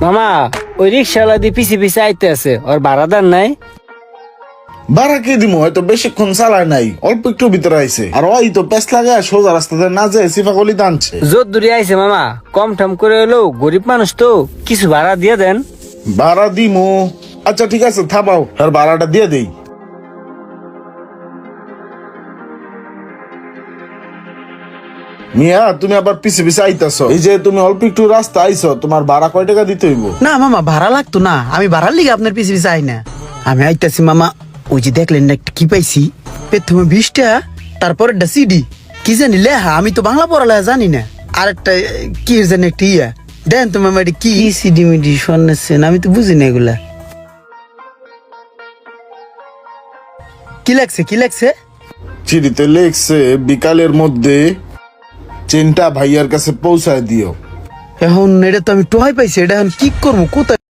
মামা ওই রিক্সাওয়ালা দিয়ে পিছে পিছে আইতে আছে, ওর ভাড়াদার নাই। ভাড়া কে দিমু, হয়তো বেশিক্ষণ চালায় নাই, অল্প একটু ভিতরে আইছে। আর ওই তো পেস লাগে সোজা রাস্তাতে না যায় সিফাকলি টানছে। জোর দূরে আইছে মামা, কম ঠম করে হলেও গরিব মানুষ তো, কিছু ভাড়া দিয়ে দেন। ভাড়া দিমু, আচ্ছা ঠিক আছে থামাও, আর ভাড়াটা দিয়ে দেই। মিয়া তুমি আবার পিছে পিছে আইতাছো, এই যে তুমি অল্প একটু রাস্তা আইছো, তোমার ভাড়া কয় টাকা দিতে হইব? না মামা ভাড়া লাগতো না, আমি ভাড়ার লিগে আপনার পিছে পিছে আই না। আমি আইতাছি মামা, ওই যে দেখলেন না একটা কি পাইছি, প্রথমে 20 টাকা, তারপর একটা সিডি, কি জানি লেহা, আমি তো বাংলা পড়ালেখা জানি না। আর একটা কি জানি একটা ইয়া, দেন তো মামা এটা কি সিডি মিডি শোনাচ্ছেন, আমি তো বুঝি না এগুলা। কি লাগছে কি লাগছে? চিঠিতে লেখছে বিকালের মধ্যে চেনটা ভাইয়ার কাছে পৌঁছায় দিও। এখন এটা তো আমি টোহাই পাইছি, এটা এখন কি করবো, কোথায়